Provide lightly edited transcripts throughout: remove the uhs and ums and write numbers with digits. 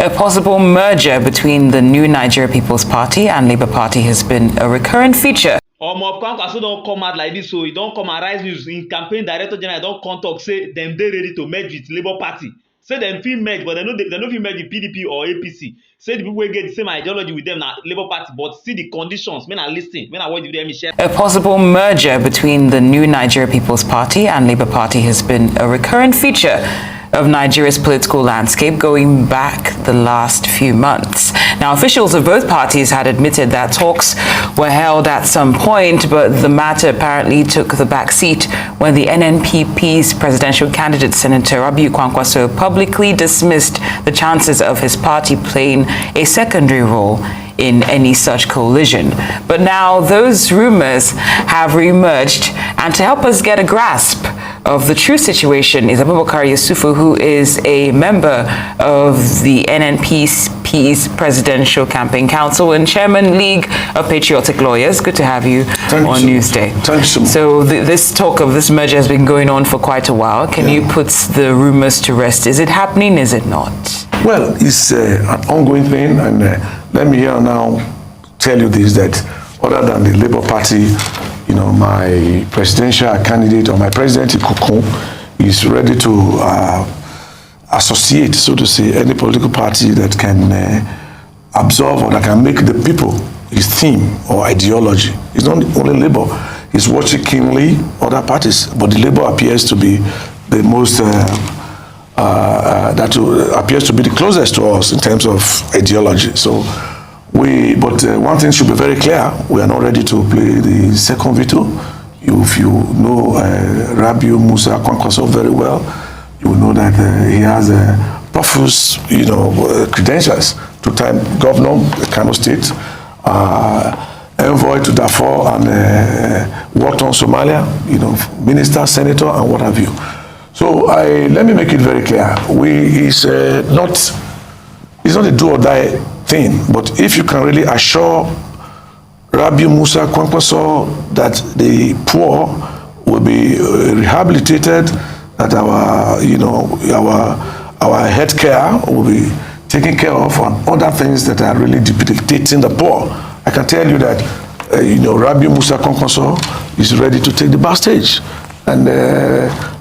A possible merger between the new Nigeria People's Party and Labour Party has been a recurrent feature. Kwankwaso don come out like this, so he don come and rise news. In campaign director general don come talk say dem dey ready to merge with Labour Party. Say dem fit merge, but dem no fit merge with PDP or APC. Say the people wey get the same ideology with them na Labour Party, but see the conditions. Make na lis ten, make na watch the video share. A possible merger between the new Nigeria People's Party and Labour Party has been a recurrent feature of Nigeria's political landscape going back the last few months. Now, officials of both parties had admitted that talks were held at some point, but the matter apparently took the back seat when the NNPP's presidential candidate, Senator Kwankwaso, publicly dismissed the chances of his party playing a secondary role in any such coalition. But now those rumors have reemerged, and to help us get a grasp of the true situation is Abubakar Yusufu, who is a member of the NNPP's Presidential Campaign Council and Chairman League of Patriotic Lawyers. Good to have you on Newsday. Thanks so much. So this talk of this merger has been going on for quite a while. Can you put the rumors to rest? Is it happening? Is it not? Well, it's an ongoing thing, and let me here now tell you this, that other than the Labour Party, my presidential candidate or my president Ikoko is ready to associate, so to say, any political party that can absorb or that can make the people his theme or ideology. It's not only Labour. He's watching keenly other parties, but the Labour appears to be the most appears to be the closest to us in terms of ideology. So one thing should be very clear: we are not ready to play the second veto. If you know Rabiu Musa Kwankwaso very well, you will know that he has profuse, credentials. Two-time governor of Kano State, envoy to Darfur, and worked on Somalia. Minister, senator, and what have you. So let me make it very clear: it's not a do or die thing. But if you can really assure Rabiu Musa Kwankwaso that the poor will be rehabilitated, that our health care will be taken care of, and other things that are really debilitating the poor, I can tell you that Rabiu Musa Kwankwaso is ready to take the backstage, and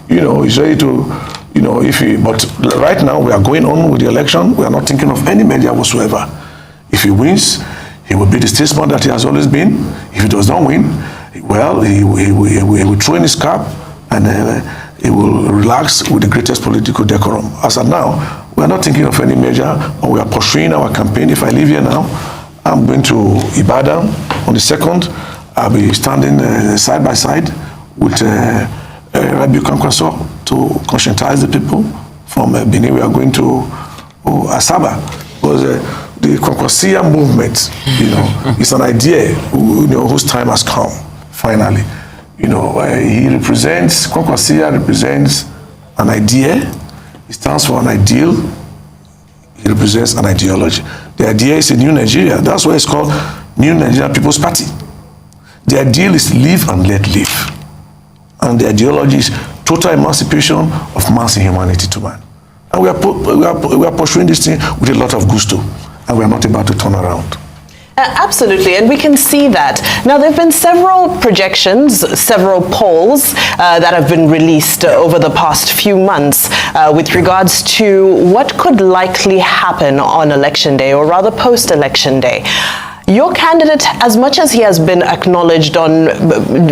he's ready to. But right now we are going on with the election. We are not thinking of any media whatsoever. If he wins, he will be the statesman that he has always been. If he does not win, well, he will throw in his cap, and he will relax with the greatest political decorum. As of now, we are not thinking of any measure, and we are pursuing our campaign. If I leave here now, I'm going to Ibadan on the 2nd. I'll be standing side by side with Rabiu Kwankwaso to conscientize the people. From Benin, we are going to Asaba, because the Kwankwasia movement, is an idea, whose time has come. Finally, Kwankwasia represents an idea. It stands for an ideal. It represents an ideology. The idea is a new Nigeria. That's why it's called New Nigeria People's Party. The ideal is live and let live. And the ideology is total emancipation of man's humanity to man. And we are pursuing this thing with a lot of gusto, and we are not about to turn around. Absolutely, and we can see that. Now, there have been several projections, several polls that have been released over the past few months with regards to what could likely happen on election day, or rather post-election day. Your candidate, as much as he has been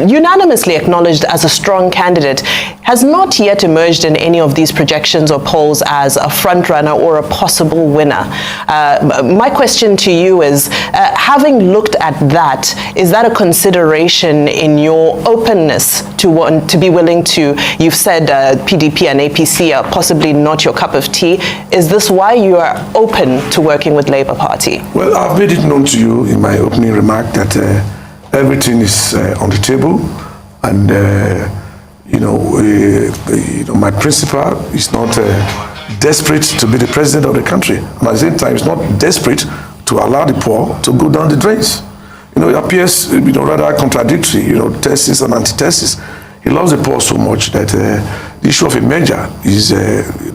unanimously acknowledged as a strong candidate, has not yet emerged in any of these projections or polls as a frontrunner or a possible winner. My question to you is, having looked at that, is that a consideration in your openness to be willing to, you've said PDP and APC are possibly not your cup of tea. Is this why you are open to working with Labour Party? Well, I've made it known to you in my opening remark that everything is on the table, and my principal is not desperate to be the president of the country, and at the same time, he's not desperate to allow the poor to go down the drains. It appears rather contradictory. Thesis and antithesis. He loves the poor so much that the issue of a merger is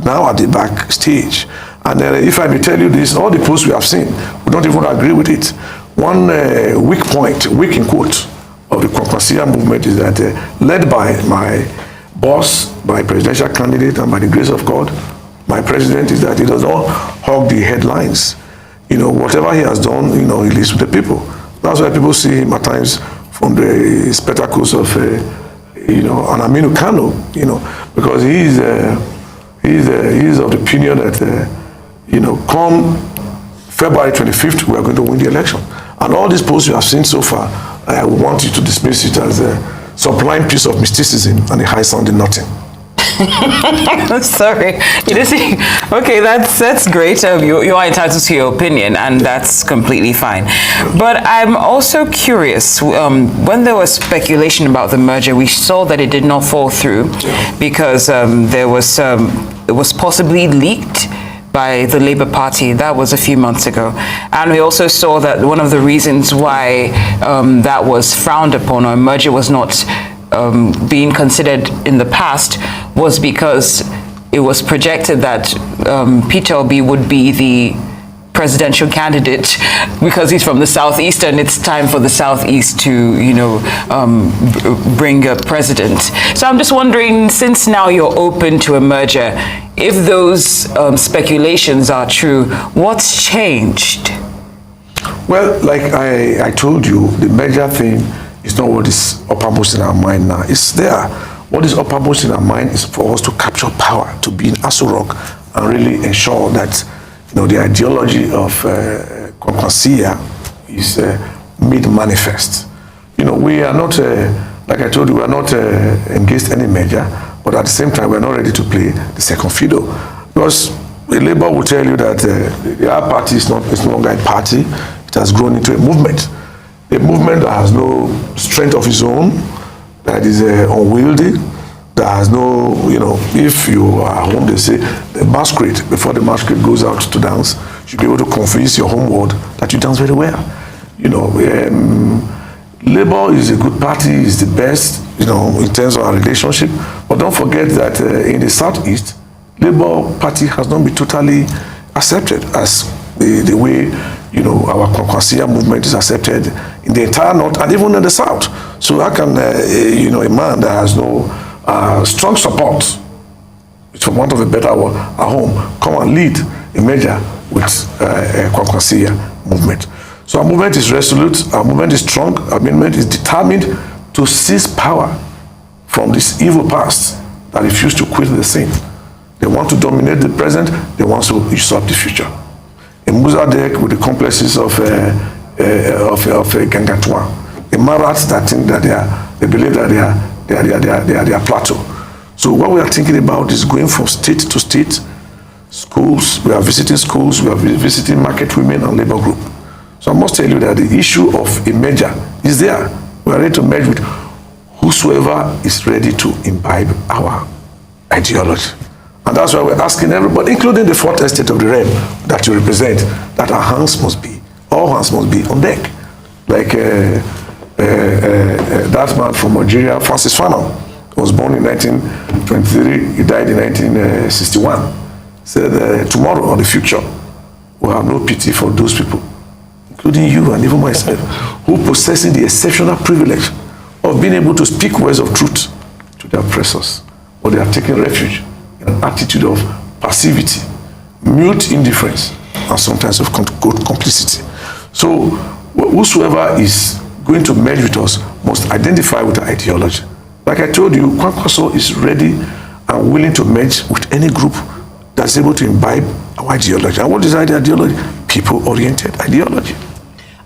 now at the back stage. And if I may tell you this, all the polls we have seen, we don't even agree with it. One weak point, weak in quote, of the Kwankwaso movement is that led by my boss, my presidential candidate, and by the grace of God, my president, is that he does not hog the headlines. You know, whatever he has done, you know, he lives with the people. That's why people see him at times from the spectacles of, you know, an Aminu Kano, you know, because he is of the opinion that, you know, come February 25th, we are going to win the election. And all these posts you have seen so far, I want you to dismiss it as a sublime piece of mysticism and a high-sounding nothing. Sorry, you just okay. That's great. You are entitled to your opinion, and that's completely fine. But I'm also curious. When there was speculation about the merger, we saw that it did not fall through because it was possibly leaked by the Labour Party. That was a few months ago. And we also saw that one of the reasons why that was frowned upon, or a merger was not being considered in the past, was because it was projected that Peter Obi would be the presidential candidate because he's from the Southeast, and it's time for the Southeast to, you know, bring a president. So I'm just wondering, since now you're open to a merger, if those speculations are true, what's changed? Well, like I told you, the major thing is not what is uppermost in our mind now. It's there. What is uppermost in our mind is for us to capture power, to be in Aso Rock, and really ensure that, you know, the ideology of Kwankwaso is made manifest. You know, we are not, like I told you, we are not engaged any merger, but at the same time, we are not ready to play the second fiddle. Because the Labour will tell you that our party is no longer a party. It has grown into a movement that has no strength of its own, that is unwieldy, that has no, you know, if you are home, they say, the masquerade, before the masquerade goes out to dance, you should be able to convince your home world that you dance very well. You know, Labour is a good party, is the best, you know, in terms of our relationship, but don't forget that in the Southeast, Labour Party has not been totally accepted as the way, you know, our Kwankwaso movement is accepted in the entire North and even in the South. So how can, you know, a man that has no strong support, for want of a better word, at home, come and lead a merger with a Kwankwaso movement? So our movement is resolute, our movement is strong, our movement is determined to seize power from this evil past that refuse to quit the scene. They want to dominate the present, they want to usurp the future. A Muzadek with the complexes of Gangatwa, a Marats that think that they believe that they are plateau. So what we are thinking about is going from state to state, schools, we are visiting schools, we are visiting market women and labor group. So I must tell you that the issue of a merger is there. We are ready to merge with whosoever is ready to imbibe our ideology. And that's why we're asking everybody, including the fourth estate of the realm that you represent, that our hands must be, all hands must be on deck. Like that man from Algeria, Francis Fanon, was born in 1923, he died in 1961. Said tomorrow or the future will have no pity for those people, including you and even myself, who possessing the exceptional privilege of being able to speak words of truth to their oppressors, but they are taking refuge in an attitude of passivity, mute indifference, and sometimes of complicity. So whosoever is going to merge with us must identify with our ideology. Like I told you, Kwankwaso is ready and willing to merge with any group that's able to imbibe our ideology. And what is our ideology? People-oriented ideology.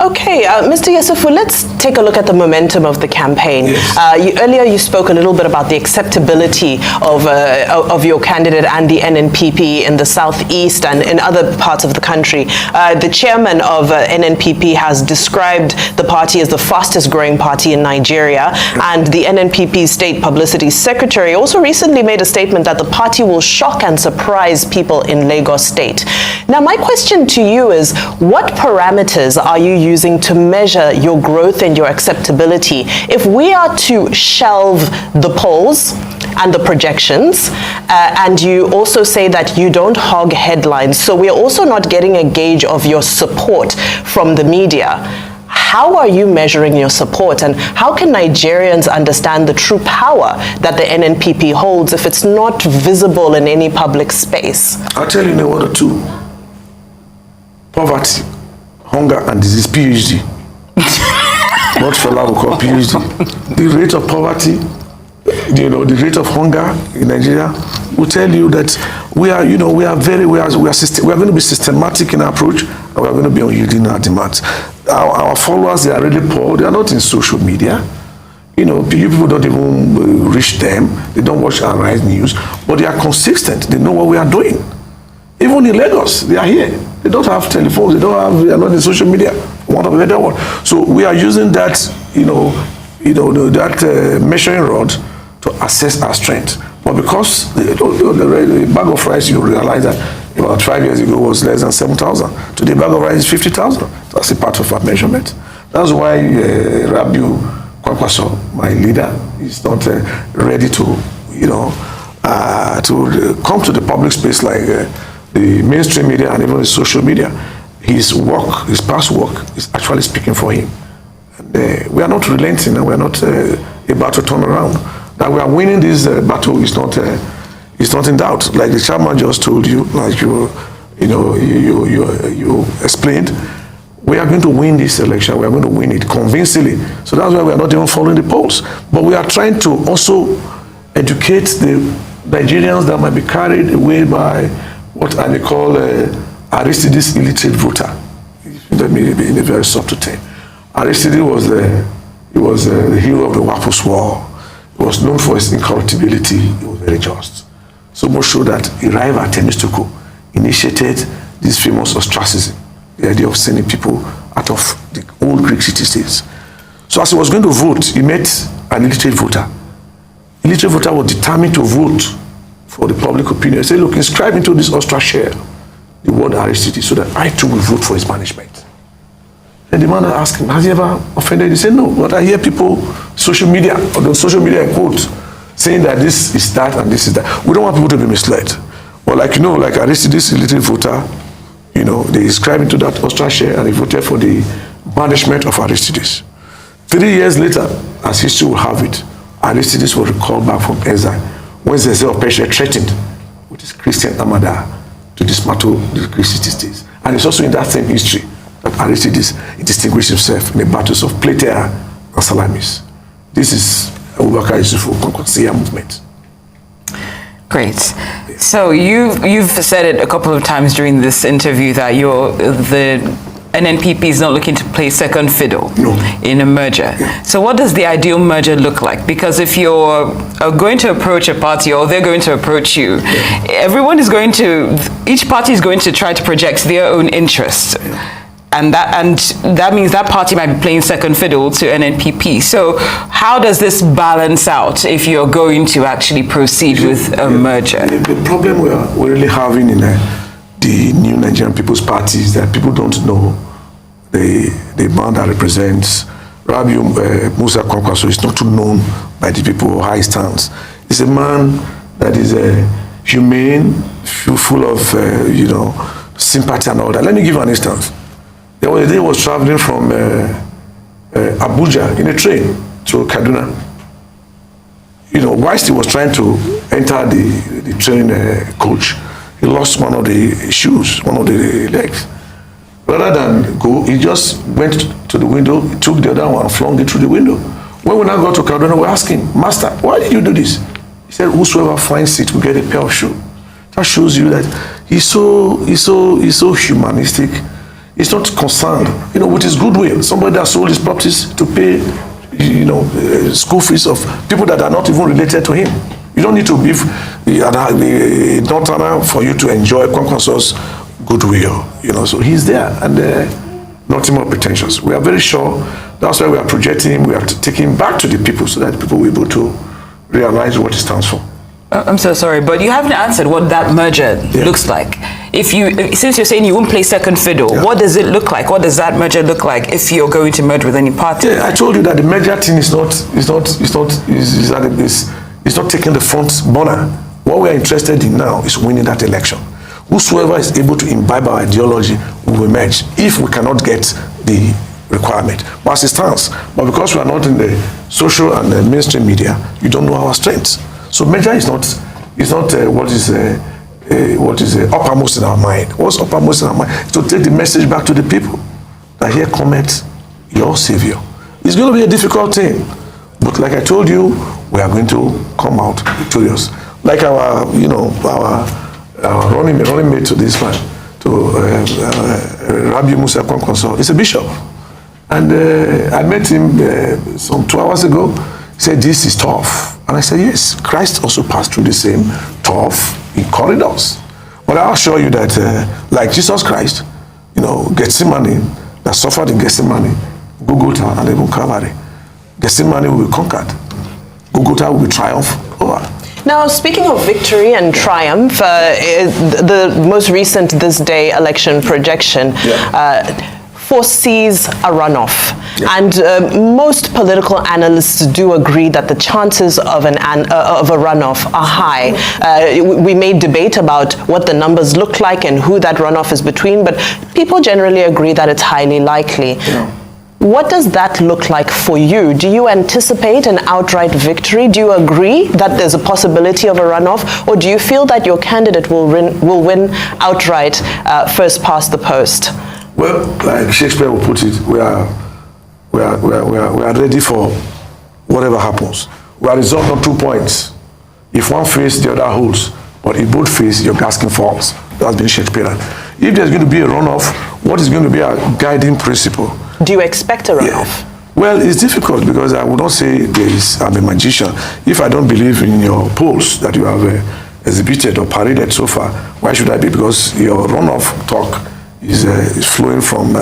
Okay, Mr. Yesufu, let's take a look at the momentum of the campaign. Yes. Earlier you spoke a little bit about the acceptability of your candidate and the NNPP in the Southeast and in other parts of the country. The chairman of NNPP has described the party as the fastest growing party in Nigeria, and the NNPP state publicity secretary also recently made a statement that the party will shock and surprise people in Lagos State. Now, my question to you is, what parameters are you using to measure your growth and your acceptability? If we are to shelve the polls and the projections, and you also say that you don't hog headlines. So we're also not getting a gauge of your support from the media. How are you measuring your support, and how can Nigerians understand the true power that the NNPP holds if it's not visible in any public space? I'll tell you in a word or two. Poverty, hunger and disease, PhD. What Fela will call PhD. The rate of poverty, the rate of hunger in Nigeria will tell you that we are going to be systematic in our approach, and we are going to be unyielding in our demands. Our followers, they are really poor. They are not in social media. You people don't even reach them. They don't watch our Rise News, but they are consistent. They know what we are doing. Even in Lagos, they are here. They don't have telephones. They are not in social media. One of the better one. So we are using that, that measuring rod to assess our strength. But because the bag of rice, you realize that about 5 years ago was less than 7,000. Today, bag of rice is 50,000. That's a part of our measurement. That's why Rabiu Kwankwaso, my leader, is not ready to, to come to the public space like the mainstream media and even the social media. His work, his past work, is actually speaking for him. And we are not relenting, and we are not about to turn around. That we are winning this battle is not in doubt. Like the chairman just told you, like you explained, we are going to win this election. We are going to win it convincingly. So that's why we are not even following the polls. But we are trying to also educate the Nigerians that might be carried away by what I may call Aristides illiterate voter. That may be in a very subtle term. Aristides was the hero of the Wapus War. He was known for his incorruptibility. He was very just. So much so that he arrived at Temistoko, initiated this famous ostracism, the idea of sending people out of the old Greek city-states. So as he was going to vote, he met an illiterate voter. Illiterate voter was determined to vote for the public opinion. He said, look, inscribe into this ostrich share the word Aristides so that I too will vote for his banishment. And the man asked him, has he ever offended? He said, no, but I hear people, social media, or the social media quote, saying that this is that and this is that. We don't want people to be misled. But like Aristides, illiterate voter, they inscribed into that ostrich share and he voted for the banishment of Aristides. 3 years later, as history will have it, Aristides was recalled back from exile when Zeze of Persia threatened with his Christian armada to dismantle the Greek city-states. And it's also in that same history that Aristides distinguished himself in the battles of Plataea and Salamis. This is Abubakar Yusufu Kwankwaso movement. Great. So you've said it a couple of times during this interview that the NNPP is not looking to play second fiddle in a merger. Yeah. So what does the ideal merger look like? Because if you're going to approach a party or they're going to approach you, each party is going to try to project their own interests. And that means that party might be playing second fiddle to NNPP. So how does this balance out if you're going to actually proceed with a merger? The problem we're really having in the new Nigerian People's Party is that people don't know the man that represents Rabiu Musa Kwankwaso is not too known by the people how he stands. He's a man that is humane, full of sympathy and all that. Let me give you an instance. There was a day he was traveling from Abuja in a train to Kaduna. Whilst he was trying to enter the train coach, he lost one of the shoes, one of the legs. Rather than go, he just went to the window, took the other one, flung it through the window. When we now got to Kaduna, we asked him, Master, why did you do this? He said, whosoever finds it will get a pair of shoes. That shows you that he's so humanistic. He's not concerned, with his goodwill. Somebody that sold his properties to pay, school fees of people that are not even related to him. You don't need to be a northerner for you to enjoy Kwankwaso's goodwill. So he's there, and nothing more pretentious. We are very sure. That's why we are projecting him. We are taking him back to the people so that people will be able to realize what he stands for. I'm so sorry, but you haven't answered what that merger looks like. Since you're saying you won't play second fiddle, what does it look like? What does that merger look like if you're going to merge with any party? Yeah, I told you that the merger thing It's not taking the front burner. What we are interested in now is winning that election. Whosoever is able to imbibe our ideology will emerge if we cannot get the requirement. But as it stands, but because we are not in the social and the mainstream media, you don't know our strengths. So merger is not what is uppermost in our mind. What's uppermost in our mind is to take the message back to the people that here cometh your savior. It's going to be a difficult thing, but like I told you, we are going to come out victorious. Like our running mate to this man, to Rabbi Musa Kwankwaso, is a bishop. And I met him some 2 hours ago. He said, this is tough. And I said, yes, Christ also passed through the same tough in corridors. But I'll assure you that, like Jesus Christ, Gethsemane, that suffered in Gethsemane, Golgotha, and even Calvary, Gethsemane will be conquered. Golgotha will be triumphed over. Now, speaking of victory and triumph, the most recent this day election projection foresees a runoff. Yeah. And most political analysts do agree that the chances of a runoff are high. We may debate about what the numbers look like and who that runoff is between, but people generally agree that it's highly likely. Yeah. What does that look like for you? Do you anticipate an outright victory? Do you agree that there's a possibility of a runoff? Or do you feel that your candidate will win outright first past the post? Well, like Shakespeare will put it, we are ready for whatever happens. We are resolved on 2 points. If one fails, the other holds. But if both fail, your gaskin falls. That's been Shakespearean. If there's going to be a runoff, what is going to be our guiding principle? Do you expect a runoff? Yeah. Well, it's difficult because I would not say I'm a magician. If I don't believe in your polls that you have exhibited or paraded so far, why should I be? Because your runoff talk is flowing from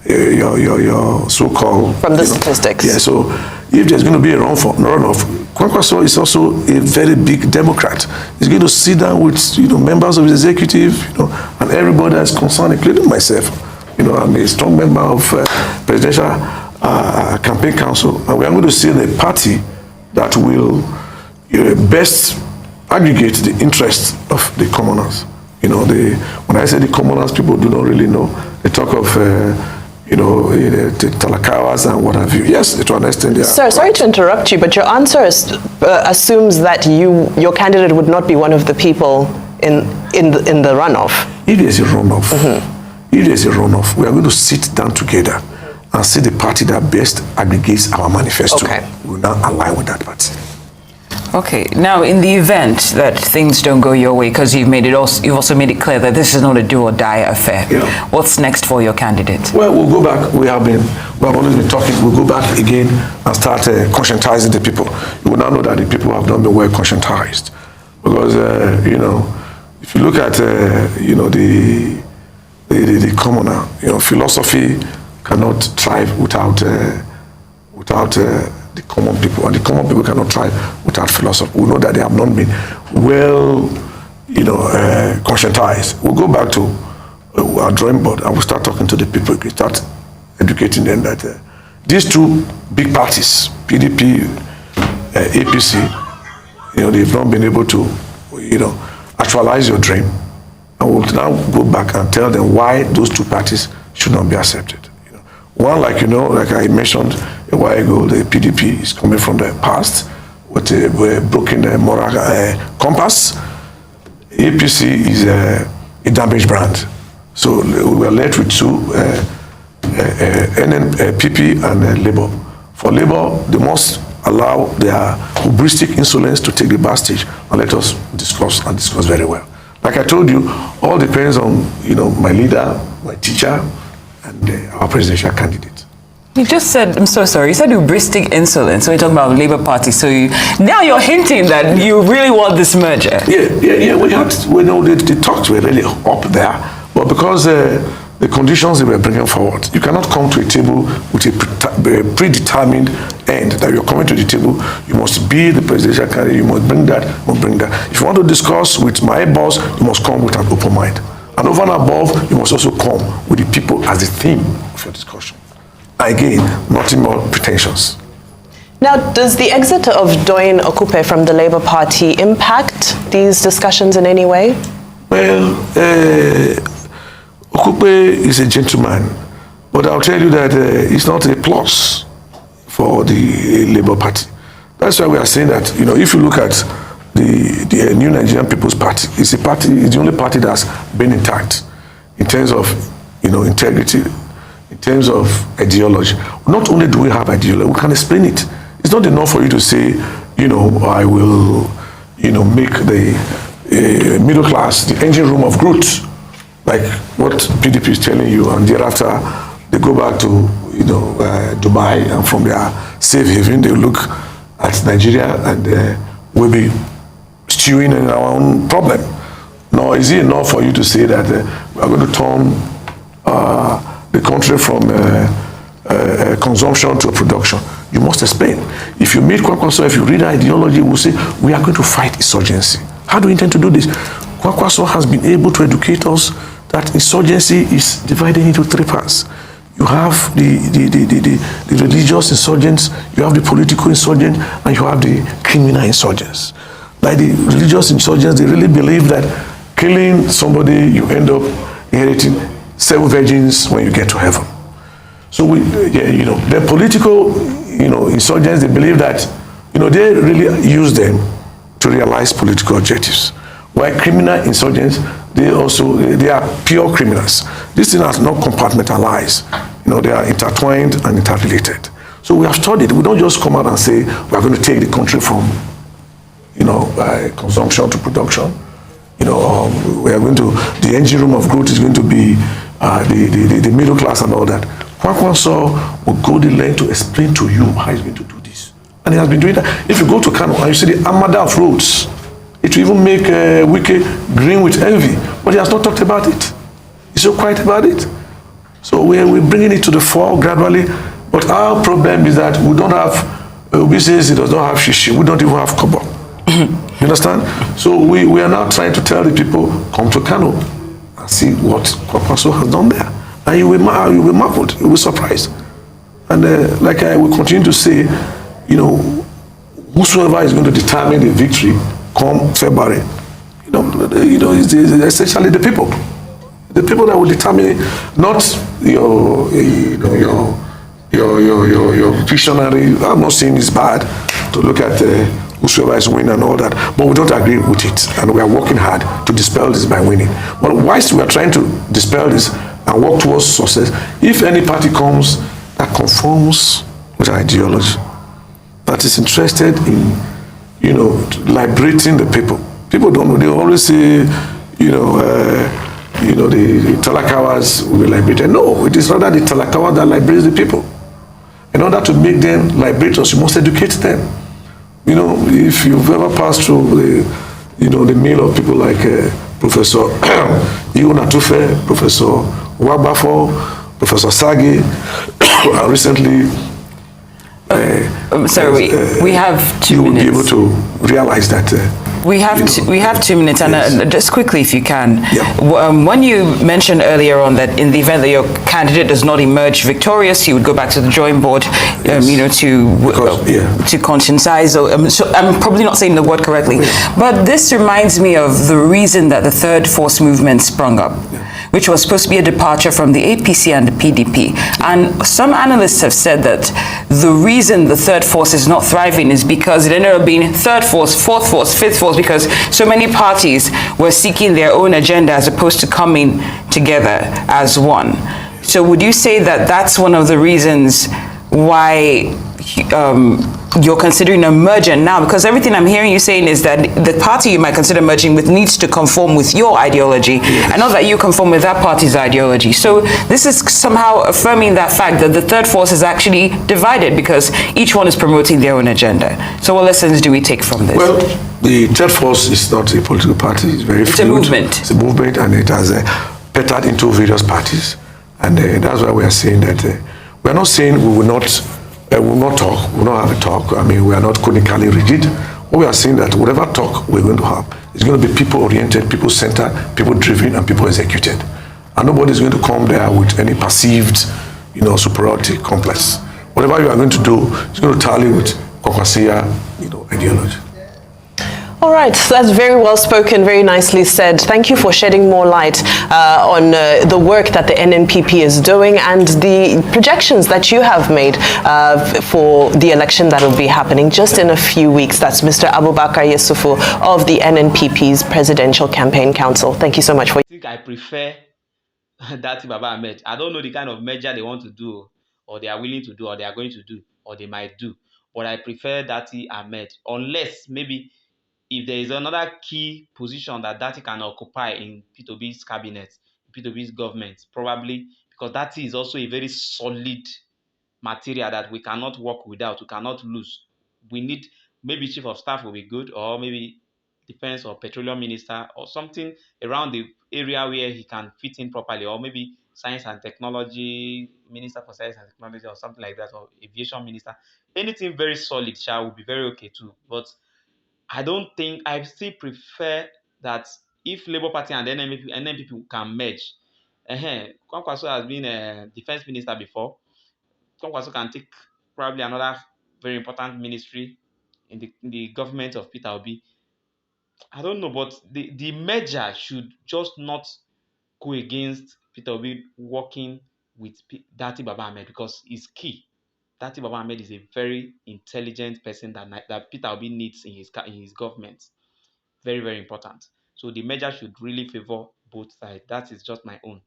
your so-called... From the statistics. Yeah, so if there's going to be a runoff, Kwankwaso is also a very big Democrat. He's going to sit down with members of the executive, and everybody that's concerned, including myself. I'm a strong member of Presidential Campaign Council, and we are going to see the party that will best aggregate the interests of the commoners. When I say the commoners, people do not really know. They talk of the talakawas and what have you. Yes, to an extent, yeah. Sir, sorry to interrupt you, but your answer assumes that your candidate would not be one of the people in the runoff. If there's a runoff, if there's a runoff, we are going to sit down together and see the party that best aggregates our manifesto. Okay. We will now align with that party. Okay. Now, in the event that things don't go your way, because you've also made it clear that this is not a do or die affair. Yeah. What's next for your candidate? Well, we'll go back. We have always been talking. We'll go back again and start conscientizing the people. You will now know that the people have not been well conscientized, because if you look at the commoner, philosophy cannot thrive without the common people, and the common people cannot thrive without philosophy. We know that they have not been well, conscientized. We'll go back to our drawing board and we'll start talking to the people. We start educating them that these two big parties, PDP, APC, they've not been able to, actualize your dream. And we'll now go back and tell them why those two parties should not be accepted. One, like I mentioned a while ago, the PDP is coming from the past with a broken moral compass. APC is a damaged brand. So we are left with two, NNPP and Labour. For Labour, they must allow their hubristic insolence to take the back stage and let us discuss very well. Like I told you, all depends on my leader, my teacher, and our presidential candidate. You just said, I'm so sorry, you said hubristic insolence, so you're talking about Labour Party, so now you're hinting that you really want this merger. Yeah, we know the talks were really up there, but because the conditions they were bringing forward, you cannot come to a table with a predetermined end, that you're coming to the table, you must be the presidential candidate, you must bring that, If you want to discuss with my boss, you must come with an open mind. And over and above, you must also come with the people as the theme of your discussion. Again, nothing more pretensions. Now, does the exit of Doyin Okupe from the Labour Party impact these discussions in any way? Well, Okupe is a gentleman, but I'll tell you that it's not a plus for the Labour Party. That's why we are saying that, if you look at the New Nigerian People's Party, it's the only party that's been intact in terms of, integrity, in terms of ideology. Not only do we have ideology, we can explain it. It's not enough for you to say, I will, make the middle class the engine room of growth, like what PDP is telling you, and thereafter they go back to, Dubai, and from their safe haven, they look at Nigeria and we'll be stewing in our own problem. Nor is it enough for you to say that we are going to turn the country from consumption to production. You must explain. If you meet Kwankwaso, if you read ideology, we'll say, we are going to fight insurgency. How do we intend to do this? Kwankwaso has been able to educate us that insurgency is divided into three parts. You have the religious insurgents, you have the political insurgents, and you have the criminal insurgents. Like the religious insurgents, they really believe that killing somebody, you end up inheriting 7 virgins when you get to heaven. So the political, insurgents, they believe that, they really use them to realize political objectives. While criminal insurgents, they are pure criminals. This thing is not compartmentalized. They are intertwined and interrelated. So we have studied. We don't just come out and say we are going to take the country from, consumption to production. We are going to, the engine room of growth is going to be the middle class and all that. Kwankwaso will go the length to explain to you how he's going to do this. And he has been doing that. If you go to Kano and you see the armada of roads, it will even make Wike green with envy. But he has not talked about it. He's so quiet about it. So we're bringing it to the fore gradually. But our problem is that we don't have, Obi says he does not have shishi. We don't even have kobo. You understand? So we are now trying to tell the people, come to Kano and see what Kwankwaso has done there. And you will be marveled, you will be surprised. And like I will continue to say, whosoever is going to determine the victory come February, it's essentially the people. The people that will determine, not your visionary. I'm not saying it's bad to look at whosoever is winning and all that, but we don't agree with it, and we are working hard to dispel this by winning. But whilst we are trying to dispel this and work towards success, if any party comes that conforms with our ideology, that is interested in, liberating the people. People don't know. They always say, the Talakawas will be liberated. No, it is rather the Talakawa that liberates the people. In order to make them liberators, you must educate them. If you've ever passed through the mill of people like Professor Iwo Natufe, Professor Wagbafo, Professor Sagi, and recently, we have 2 minutes. You will be able to realize that. We have 2 minutes, and yes. Just quickly, if you can. Yeah. When you mentioned earlier on that in the event that your candidate does not emerge victorious, you would go back to the drawing board, yes. To conscientize. So I'm probably not saying the word correctly, but this reminds me of the reason that the third force movement sprung up. Yeah. Which was supposed to be a departure from the APC and the PDP. And some analysts have said that the reason the third force is not thriving is because it ended up being third force, fourth force, fifth force, because so many parties were seeking their own agenda as opposed to coming together as one. So would you say that that's one of the reasons why you're considering a merger now? Because everything I'm hearing you saying is that the party you might consider merging with needs to conform with your ideology, and not that you conform with that party's ideology. So this is somehow affirming that fact that the third force is actually divided because each one is promoting their own agenda. So what lessons do we take from this? Well, the third force is not a political party. It's very fluid. It's a movement. It's a movement, and it has pettered into various parties. And that's why we are saying that we are not saying we will not talk, we will not have a talk. I mean, we are not conically rigid. What we are saying that whatever talk we're going to have is going to be people-oriented, people-centered, people-driven, and people-executed. And nobody is going to come there with any perceived, superiority complex. Whatever you are going to do is going to tally with Kwankwasia, ideology. All right, so that's very well spoken, very nicely said. Thank you for shedding more light on the work that the NNPP is doing and the projections that you have made for the election that will be happening just in a few weeks. That's Mr. Abubakar Yusufu of the NNPP's Presidential Campaign Council. Thank you so much for. I think I prefer that Baba Ahmed. I don't know the kind of merger they want to do, or they are willing to do, or they are going to do, or they might do. But I prefer Dati Ahmed, unless maybe if there is another key position that Dati can occupy in P2B's cabinet, P2B's government, probably because Dati is also a very solid material that we cannot work without, we cannot lose. We need maybe chief of staff will be good, or maybe defense or petroleum minister, or something around the area where he can fit in properly, or maybe science and technology minister for science and technology, or something like that, or aviation minister. Anything very solid, shall will be very okay too. But I don't think I still prefer that if Labour Party and NNPP can merge. Kwankwaso has been a defense minister before. Kwankwaso can take probably another very important ministry in the government of Peter Obi. I don't know, but the merger should just not go against Peter Obi working with Dati Baba Ahmed, because it's key. Dati Baba Ahmed is a very intelligent person that Peter Obi needs in his government. Very, very important. So the merger should really favor both sides. That is just my own.